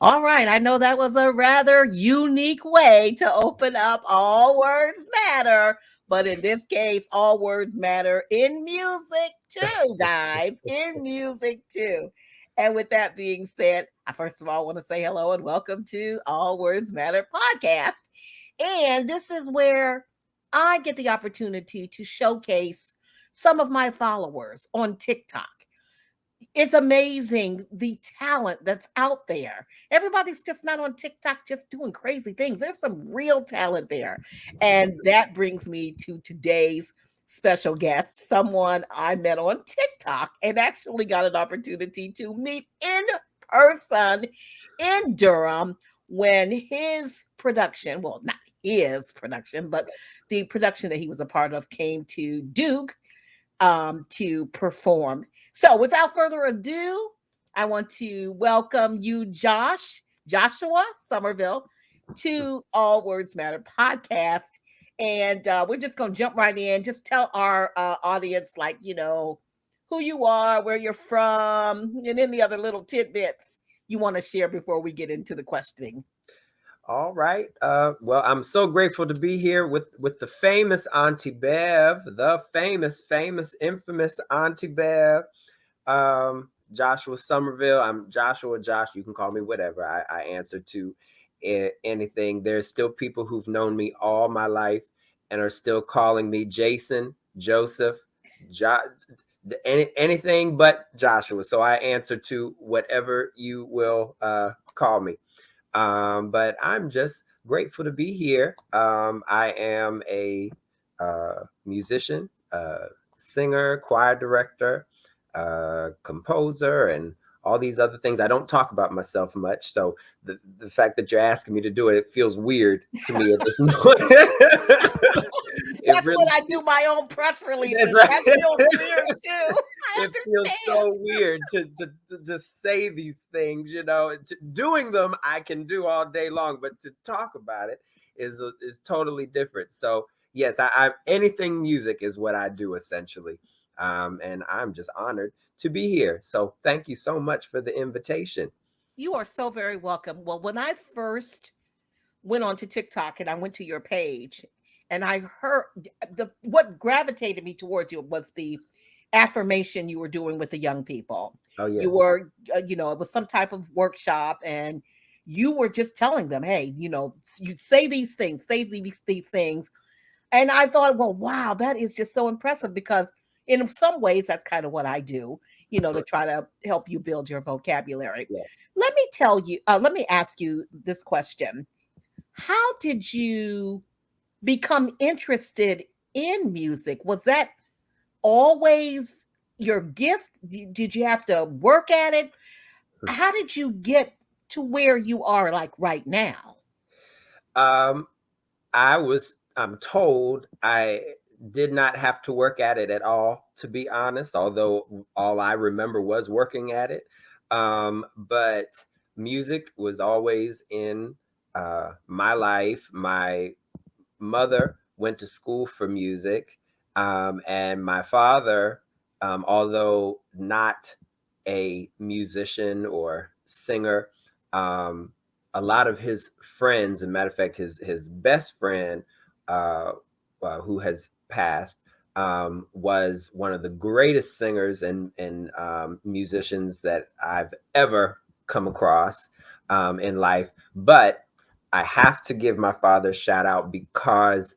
All right, I know that was a rather unique way to open up All Words Matter, but in this case, all words matter in music too, guys, in music too. And with that being said, I first of all want to say hello and welcome to All Words Matter podcast. And this is where I get the opportunity to showcase some of my followers on TikTok. It's amazing the talent that's out there. Everybody's just not on TikTok just doing crazy things. There's some real talent there. And that brings me to today's special guest, someone I met on TikTok and actually got an opportunity to meet in person in Durham when his production, well, not his production, but the production that he was a part of came to Duke to perform. So, without further ado, I want to welcome you, Joshua Somerville, to All Words Matter podcast. And we're just going to jump right in. Just tell our audience, like, who you are, where you're from, and any other little tidbits you want to share before we get into the questioning. All right. Well, I'm so grateful to be here with the famous Auntie Bev, the famous, infamous Auntie Bev. Joshua Somerville. I'm Joshua. Josh, you can call me whatever. I answer to anything. There's still people who've known me all my life and are still calling me Jason, Joseph, anything but Joshua. So I answer to whatever you will call me. But I'm just grateful to be here. I am a musician, singer, choir director, composer, and all these other things. I don't talk about myself much, so the fact that you're asking me to do it, it feels weird to me at this moment. It That's when really, I do my own press that's releases. right. That feels weird too. I It feels understand. so weird to just say these things, doing them I can do all day long, but to talk about it is totally different. So yes, I anything music is what I do essentially. And I'm just honored to be here. So thank you so much for the invitation. You are so very welcome. Well, when I first went onto TikTok and I went to your page and I heard what gravitated me towards you was the affirmation you were doing with the young people. Oh yeah. You were, it was some type of workshop and you were just telling them, hey, you say these things, say these things. And I thought, well, wow, that is just so impressive because in some ways that's kind of what I do, to try to help you build your vocabulary. Yeah. Let me ask you this question. How did you become interested in music? Was that always your gift? Did you have to work at it? How did you get to where you are like right now? Um, I'm told I did not have to work at it at all, to be honest, although all I remember was working at it. But music was always in my life. My mother went to school for music, and my father, although not a musician or singer, um, a lot of his friends, and matter of fact, his best friend, uh, who has passed, was one of the greatest singers and musicians that I've ever come across in life. But I have to give my father a shout out because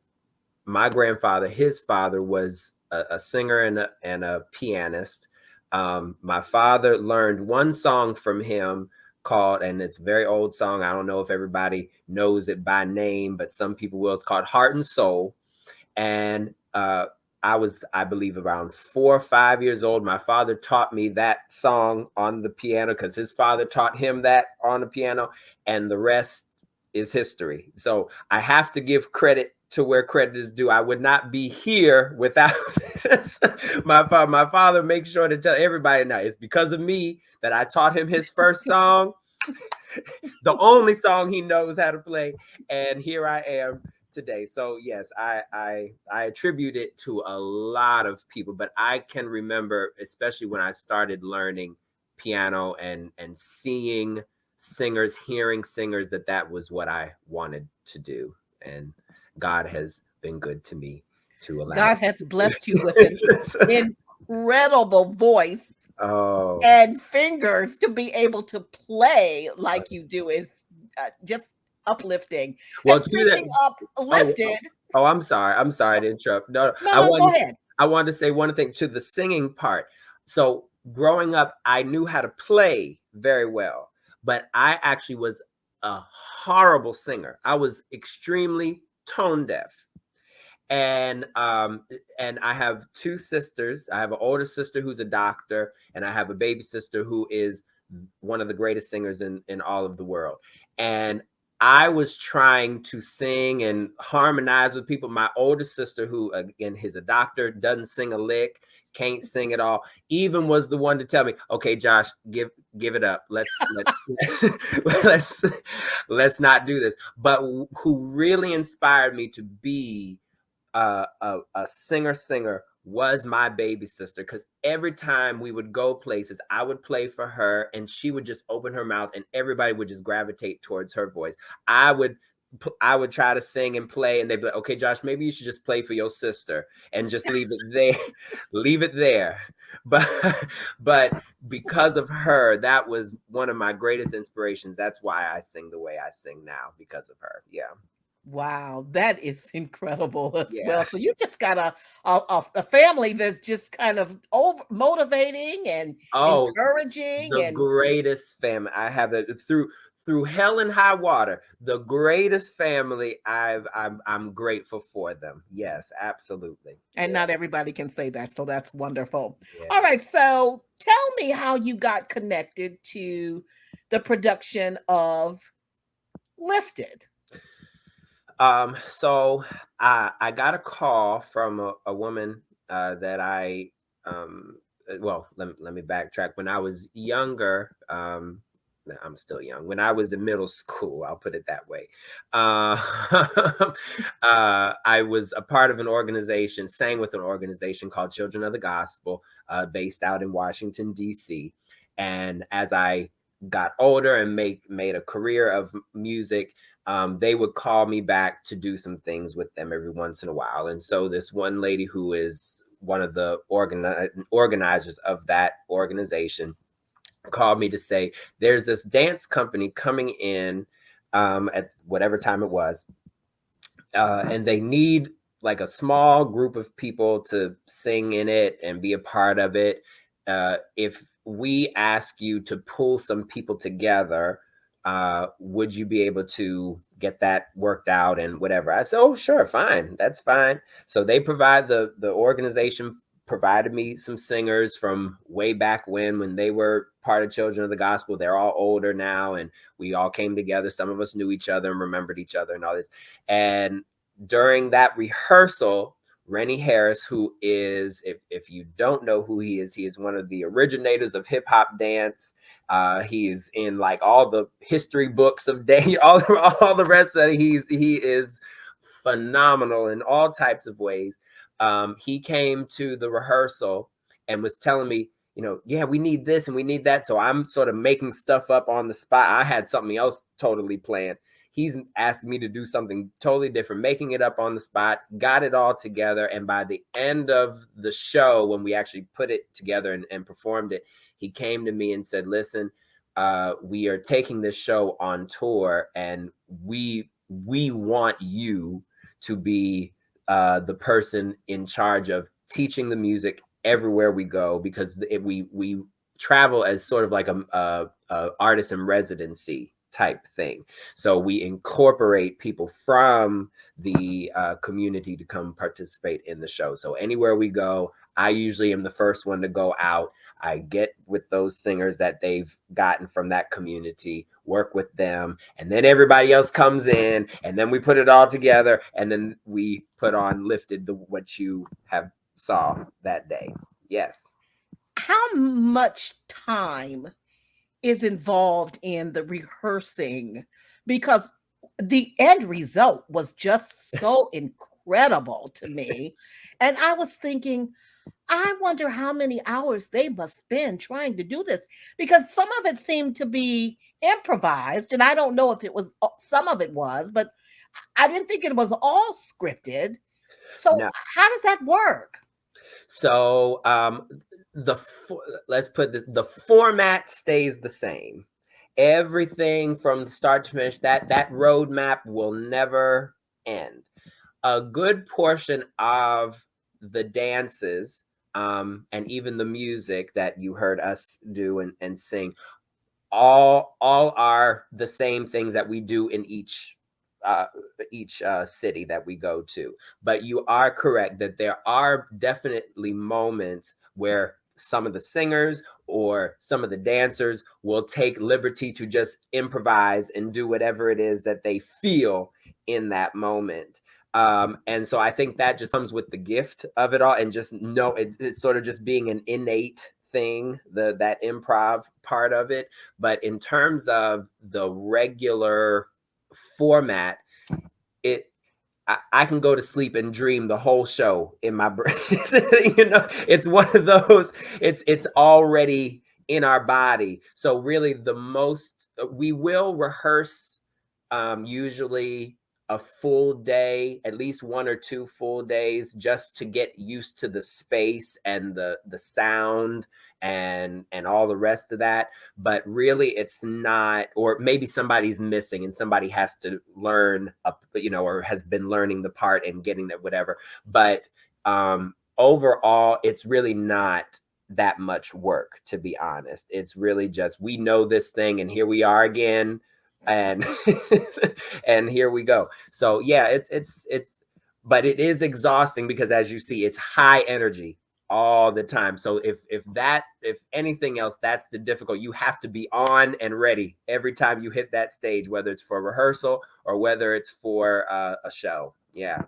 my grandfather, his father, was a singer and a pianist. My father learned one song from him called, and it's a very old song. I don't know if everybody knows it by name, but some people will. It's called Heart and Soul. And I was, I believe, around 4 or 5 years old. My father taught me that song on the piano because his father taught him that on the piano, and the rest is history. So I have to give credit to where credit is due. I would not be here without my father. My father makes sure to tell everybody now it's because of me that I taught him his first song, the only song he knows how to play, and here I am today. So yes, I attribute it to a lot of people, but I can remember, especially when I started learning piano and seeing singers, hearing singers, that was what I wanted to do. And God has been good to me to allow God has blessed you with an incredible voice Oh, and fingers to be able to play like you do is just uplifting. well, And to that. speaking Oh, uplifted, I'm sorry. I'm sorry to interrupt. No, no, go ahead. I wanted to say one thing to the singing part. So growing up, I knew how to play very well, but I actually was a horrible singer. I was extremely tone deaf. And I have two sisters. I have an older sister who's a doctor, and I have a baby sister who is one of the greatest singers in all of the world. And I was trying to sing and harmonize with people. My older sister, who again is a doctor, doesn't sing a lick, can't sing at all, even was the one to tell me, okay, Josh, give it up. Let's let's not do this. But who really inspired me to be a singer was my baby sister, because every time we would go places, I would play for her and she would just open her mouth and everybody would just gravitate towards her voice. I would try to sing and play and they'd be like, okay, Josh, maybe you should just play for your sister and just leave it there. Leave it there. But because of her, that was one of my greatest inspirations. That's why I sing the way I sing now, because of her. Yeah. Wow, that is incredible as Yeah. well. So you just got a family that's just kind of over motivating and encouraging The and greatest family I have, that through hell and high water, the greatest family I'm grateful for them. Yes, absolutely. and Yeah. not everybody can say that. So that's wonderful. Yeah. All right, so tell me how you got connected to the production of Lifted. So I got a call from a woman that well, let me backtrack. When I was younger, I'm still young. When I was in middle school, I'll put it that way. Uh, I was a part of an organization, sang with an organization called Children of the Gospel, based out in Washington, D.C. And as I got older and made a career of music, they would call me back to do some things with them every once in a while. And so this one lady who is one of the organizers of that organization called me to say, there's this dance company coming in at whatever time it was, and they need like a small group of people to sing in it and be a part of it. If we ask you to pull some people together, would you be able to get that worked out and whatever? I said, oh, sure, fine, that's fine. So they provide the organization provided me some singers from way back when they were part of Children of the Gospel. They're all older now, and we all came together. Some of us knew each other and remembered each other and all this. And during that rehearsal, Rennie Harris, who is, if you don't know who he is one of the originators of hip hop dance. He is in like all the history books of day, all the rest of it. He is phenomenal in all types of ways. He came to the rehearsal and was telling me, yeah, we need this and we need that. So I'm sort of making stuff up on the spot. I had something else totally planned. He's asking me to do something totally different, making it up on the spot, got it all together. And by the end of the show, when we actually put it together and performed it, he came to me and said, listen, we are taking this show on tour, and we want you to be the person in charge of teaching the music everywhere we go, because we travel as sort of like a artist in residency type thing. So we incorporate people from the community to come participate in the show. So anywhere we go, I usually am the first one to go out. I get with those singers that they've gotten from that community, work with them, and then everybody else comes in, and then we put it all together, and then we put on Lifted, what you have saw that day. Yes. How much time is involved in the rehearsing? Because the end result was just so incredible to me. And I was thinking, I wonder how many hours they must spend trying to do this, because some of it seemed to be improvised, and I don't know if it was some of it was, but I didn't think it was all scripted. So No. how does that work? So the let's put the format stays the same. Everything from start to finish, that roadmap will never end. A good portion of the dances, and even the music that you heard us do and sing, all are the same things that we do in uh, each city that we go to. But you are correct that there are definitely moments where some of the singers or some of the dancers will take liberty to just improvise and do whatever it is that they feel in that moment. And so I think that just comes with the gift of it all, and just know it's sort of just being an innate thing, that improv part of it. But in terms of the regular format, it I can go to sleep and dream the whole show in my brain. It's one of those. It's already in our body. So really, the most we will rehearse, usually a full day, at least 1 or 2 full days, just to get used to the space and the sound and all the rest of that. But really, it's not, or maybe somebody's missing and somebody has to learn up, or has been learning the part and getting that, whatever. But overall, it's really not that much work, to be honest. It's really just, we know this thing and here we are again, and and here we go. So yeah, it's but it is exhausting, because as you see, it's high energy all the time. So if anything else, that's the difficult. You have to be on and ready every time you hit that stage, whether it's for rehearsal or whether it's for a show. Yeah.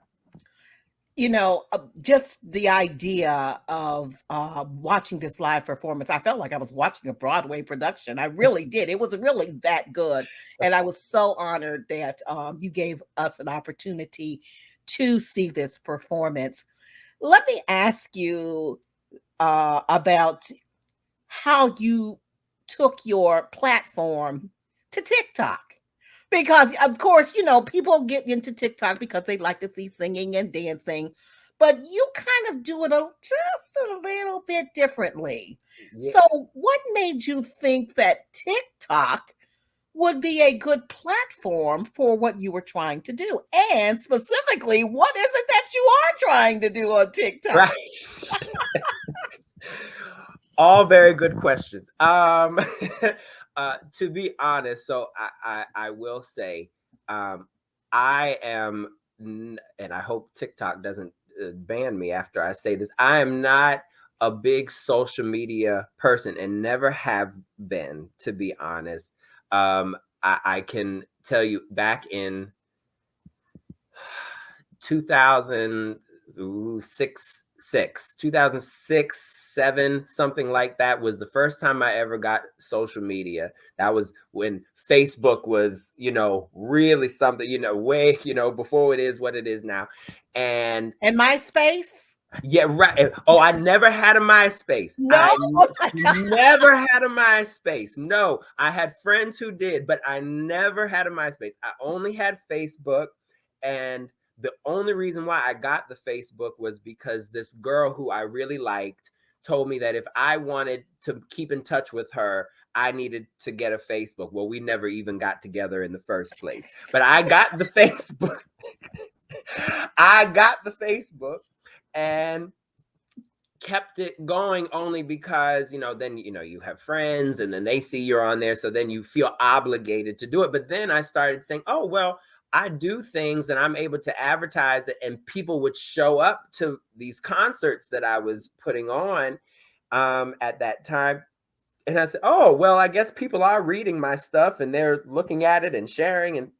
Just the idea of watching this live performance, I felt like I was watching a Broadway production. I really did. It was really that good. And I was so honored that you gave us an opportunity to see this performance. Let me ask you about how you took your platform to TikTok. Because, of course, people get into TikTok because they like to see singing and dancing, but you kind of do it just a little bit differently. Yeah. So, what made you think that TikTok would be a good platform for what you were trying to do? And specifically, what is it that you are trying to do on TikTok? Right. All very good questions. To be honest, so I will say, I am, and I hope TikTok doesn't ban me after I say this. I am not a big social media person and never have been, to be honest. I can tell you, back in 2006, 7, something like that, was the first time I ever got social media. That was when Facebook was, really something, way, before it is what it is now. And And MySpace? yeah, right. Oh, I never had a MySpace. No? I Oh my God. never had a MySpace. No, I had friends who did, but I never had a MySpace. I only had Facebook. And the only reason why I got the Facebook was because this girl who I really liked told me that if I wanted to keep in touch with her, I needed to get a Facebook. Well, we never even got together in the first place. But I got the Facebook. I got the Facebook and kept it going, only because then you have friends and then they see you're on there, so then you feel obligated to do it. But then I started saying, oh well, I do things and I'm able to advertise it, and people would show up to these concerts that I was putting on at that time. And I said, oh well, I guess people are reading my stuff and they're looking at it and sharing and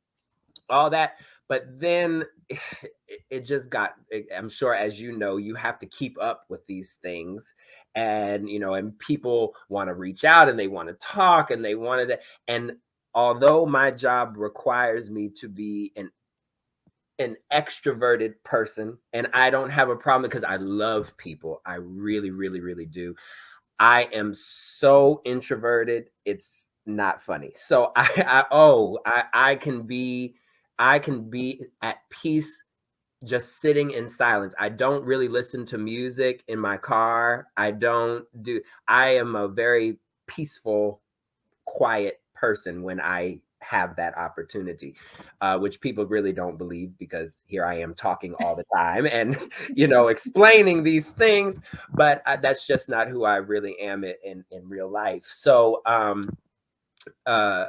all that. But then it just got, I'm sure, as you have to keep up with these things. And and people want to reach out and they want to talk and they wanted to. And although my job requires me to be an an extroverted person, and I don't have a problem because I love people. I really, really, really do. I am so introverted. It's not funny. So I can be at peace just sitting in silence. I don't really listen to music in my car. I am a very peaceful, quiet person when I have that opportunity, which people really don't believe because here I am talking all the time and, explaining these things, but that's just not who I really am in real life. So, uh,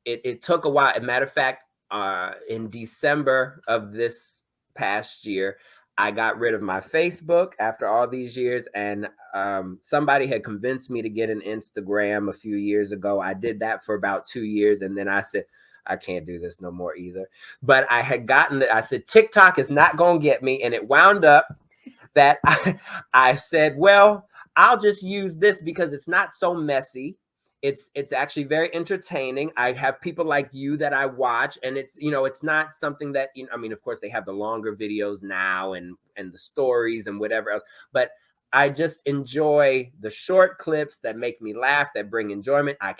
it took a while. As a matter of fact, in December of this past year, I got rid of my Facebook after all these years, and somebody had convinced me to get an Instagram a few years ago. I did that for about 2 years, and then I said, I can't do this no more either. But I said, TikTok is not going to get me, and it wound up that I said, well, I'll just use this because it's not so messy. It's actually very entertaining. I have people like you that I watch, and it's not something that, I mean, of course they have the longer videos now and the stories and whatever else, but I just enjoy the short clips that make me laugh, that bring enjoyment. I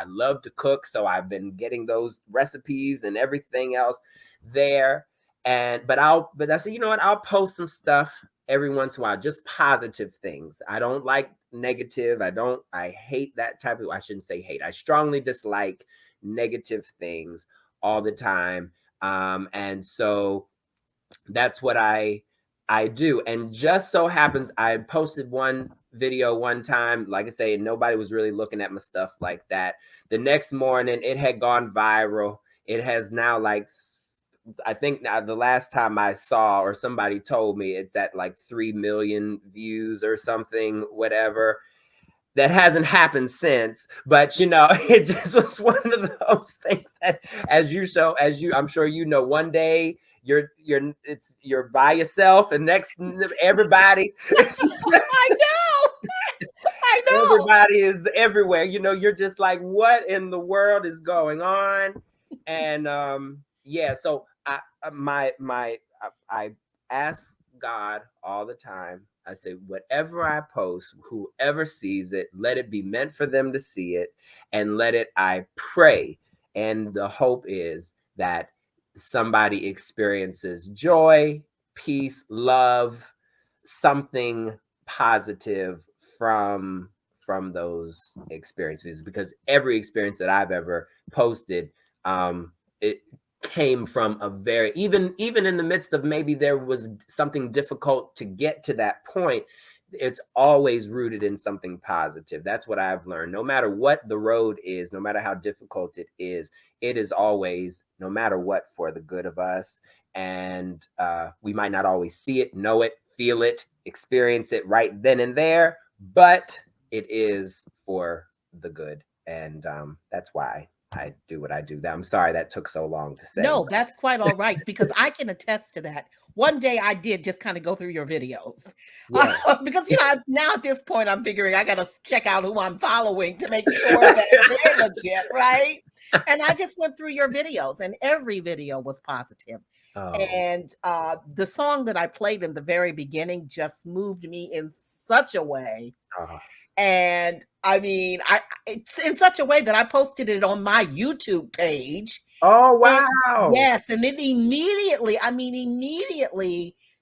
love to cook, so I've been getting those recipes and everything else there. But I said, you know what? I'll post some stuff every once in a while, just positive things. I don't like negative. I hate that type of, I shouldn't say hate. I strongly dislike negative things all the time. And so that's what I do. And just so happens I posted one video one time, like I say, nobody was really looking at my stuff like that. The next morning it had gone viral. It has now, like, I think now the last time I saw, or somebody told me, it's at like 3 million views or something, whatever. That hasn't happened since, but it just was one of those things that, I'm sure one day you're by yourself, and next everybody I know. I know. Everybody is everywhere. You're just like, what in the world is going on? And yeah, so I ask God all the time. I say, whatever I post, whoever sees it, let it be meant for them to see it, and I pray. And the hope is that somebody experiences joy, peace, love, something positive from those experiences, because every experience that I've ever posted, it came from a very, even in the midst of maybe there was something difficult to get to that point, it's always rooted in something positive. That's what I've learned. No matter what the road is, no matter how difficult it is always, no matter what, for the good of us. And we might not always see it, know it, feel it, experience it right then and there, but it is for the good. And that's why I do what I do. I'm sorry that took so long to say. No, that's quite all right, because I can attest to that. One day I did just kind of go through your videos, Yeah. because now at this point I'm figuring I got to check out who I'm following to make sure that they're legit, right? And I just went through your videos, and every video was positive. Oh. And the song that I played in the very beginning just moved me in such a way. Oh. And I mean, it's in such a way that I posted it on my YouTube page. Oh, wow. And, yes, and it immediately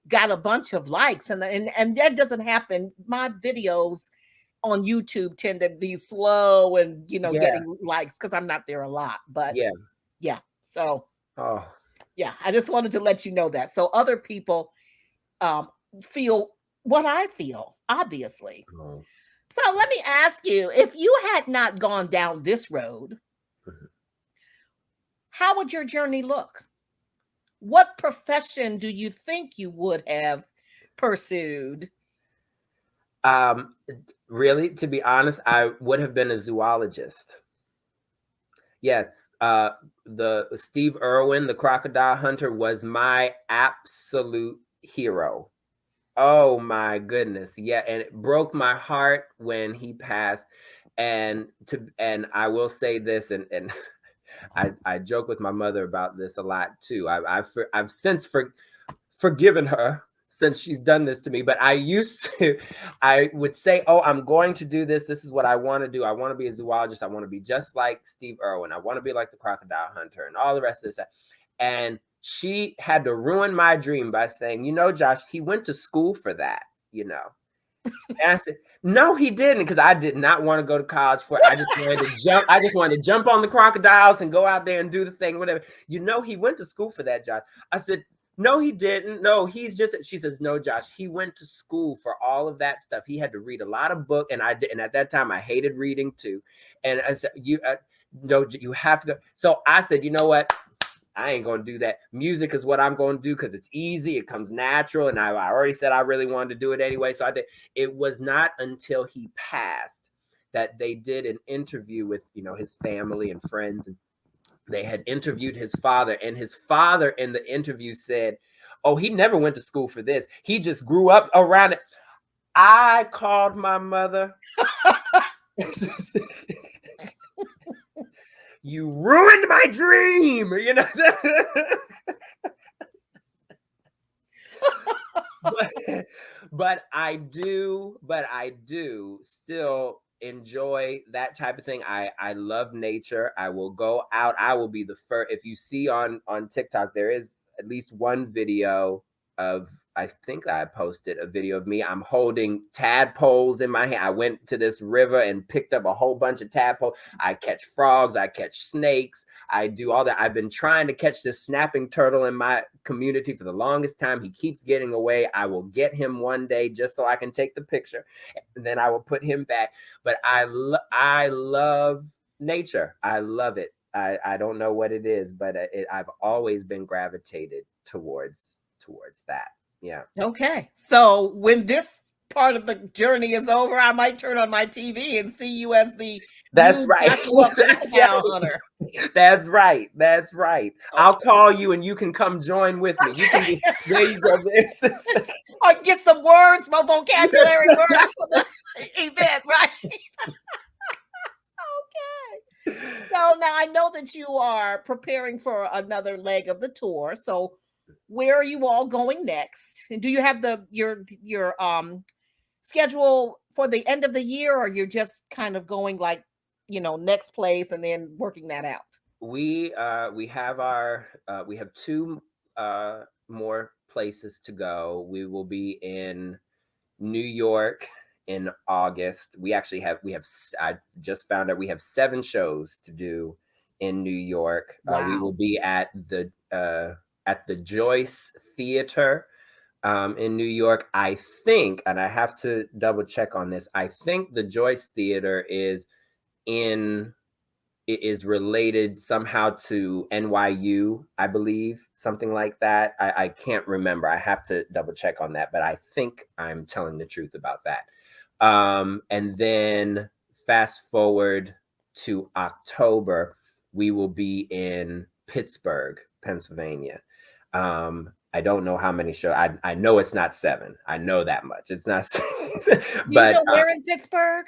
got a bunch of likes, and that doesn't happen. My videos on YouTube tend to be slow and getting likes because I'm not there a lot. But yeah. So yeah, I just wanted to let you know that, so other people feel what I feel, obviously. Oh. So let me ask you, if you had not gone down this road, how would your journey look? What profession do you think you would have pursued? Really, to be honest, I would have been a zoologist. Yes. The Steve Irwin, the crocodile hunter, was my absolute hero. Oh my goodness. Yeah. And it broke my heart when he passed. And I will say this, and I joke with my mother about this a lot too. I've since forgiven her since she's done this to me. But I would say, oh, I'm going to do this. This is what I want to do. I want to be a zoologist. I want to be just like Steve Irwin. I want to be like the crocodile hunter and all the rest of this. And she had to ruin my dream by saying, Josh, he went to school for that, And I said, no, he didn't, because I did not want to go to college for it. I just wanted to jump. I just wanted to jump on the crocodiles and go out there and do the thing, whatever. He went to school for that, Josh. I said, no, he didn't. No, she says, no, Josh, he went to school for all of that stuff. He had to read a lot of books. And I did. And at that time I hated reading too. And I said, no, you have to go. So I said, you know what? I ain't going to do that. Music is what I'm going to do because it's easy. It comes natural. And I already said I really wanted to do it anyway. So I did. It was not until he passed that they did an interview with, his family and friends. And they had interviewed his father, and his father in the interview said, oh, he never went to school for this. He just grew up around it. I called my mother. You ruined my dream, but I do still enjoy that type of thing. I love nature. I will go out. I will be the first. If you see on TikTok, there is at least one video of, I think I posted a video of me. I'm holding tadpoles in my hand. I went to this river and picked up a whole bunch of tadpoles. I catch frogs. I catch snakes. I do all that. I've been trying to catch this snapping turtle in my community for the longest time. He keeps getting away. I will get him one day just so I can take the picture, and then I will put him back. But I love nature. I love it. I don't know what it is, but I've always been gravitated towards that. Yeah. Okay. So when this part of the journey is over, I might turn on my TV and see you as the That's right. Hunter. That's right. That's right. Okay. I'll call you and you can come join with me. You can there you go. Or get some words, my vocabulary words for the event, right? Okay. So now I know that you are preparing for another leg of the tour. So where are you all going next? And do you have your schedule for the end of the year, or you're just kind of going like, next place and then working that out? We have two more places to go. We will be in New York in August. We I just found out we have 7 shows to do in New York. Wow. We will be at the Joyce Theater in New York. I think, and I have to double check on this, I think the Joyce Theater is related somehow to NYU, I believe, something like that. I can't remember. I have to double check on that, but I think I'm telling the truth about that. And then fast forward to October, we will be in Pittsburgh, Pennsylvania. I don't know how many shows. I know it's not 7. I know that much. It's not 6. But you know where in Pittsburgh?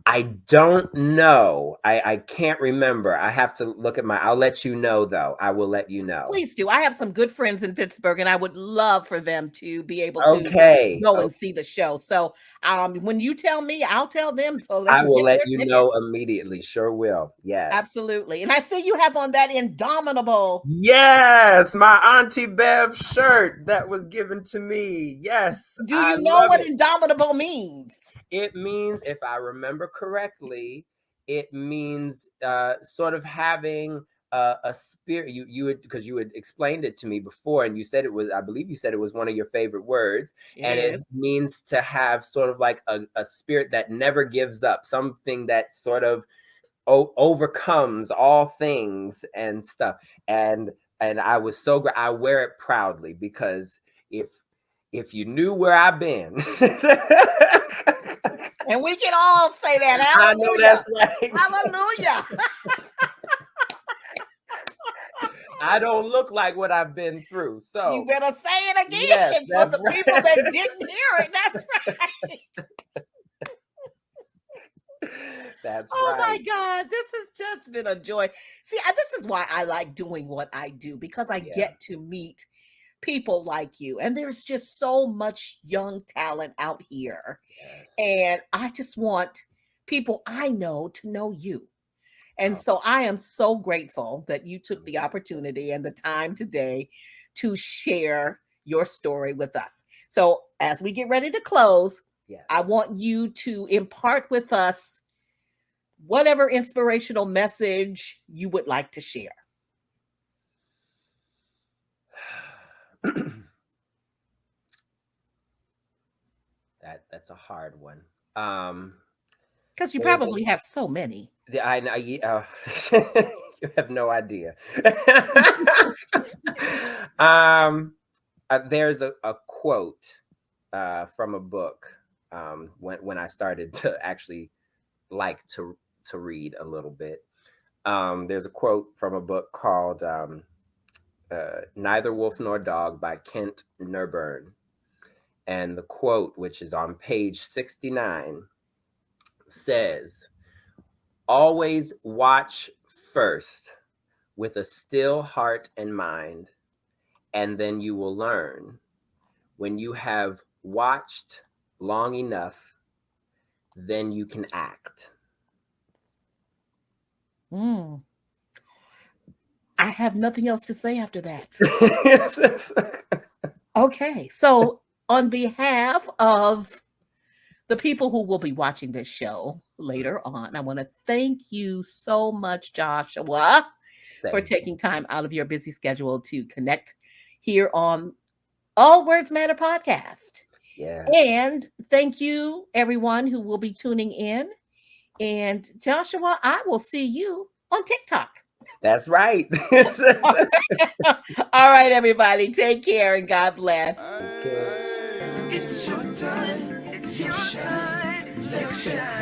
I don't know. I can't remember. I have to look at I'll let you know, though. I will let you know. Please do. I have some good friends in Pittsburgh, and I would love for them to be able to go and see the show. So when you tell me, I'll tell them. So I will let you know immediately. Sure will. Yes. Absolutely. And I see you have on that Indomitable. Yes. My Auntie Bev shirt that was given to me. Yes. Do you know what Indomitable means? It means, if I remember correctly, it means sort of having a spirit. Because you had explained it to me before, and you said it was, I believe you said it was one of your favorite words. It means to have sort of like a spirit that never gives up, something that sort of overcomes all things and stuff. And I was so great. I wear it proudly, because if you knew where I've been. And we can all say that. Hallelujah. I know that's right. Hallelujah. I don't look like what I've been through. So you better say it again for the people that didn't hear it. That's right. That's Oh my right. God, this has just been a joy. See, this is why I like doing what I do, because I Yeah. get to meet people like you. And there's just so much young talent out here. Yes. And I just want people I know to know you. And Oh, so I am so grateful that you took I'm the grateful. opportunity and the time today to share your story with us. So as we get ready to close, Yes. I want you to impart with us whatever inspirational message you would like to share. That's a hard one. Um, Because you there's a probably have so many. I know you have no idea. um, there's a quote from a book when I started to actually like to read a little bit. There's a quote from a book called "Neither Wolf Nor Dog" by Kent Nerburn, and the quote, which is on page 69, says, "Always watch first with a still heart and mind, and then you will learn. When you have watched long enough, then you can act." Mm, I have nothing else to say after that. Okay. So, on behalf of the people who will be watching this show later on, I want to thank you so much, Joshua, for Thank you. taking time out of your busy schedule to connect here on All Words Matter podcast. Yes, And thank you, everyone who will be tuning in. And Joshua, I will see you on TikTok. that's right. All right, everybody. Take care and God bless. Okay. It's your time. You shine. Let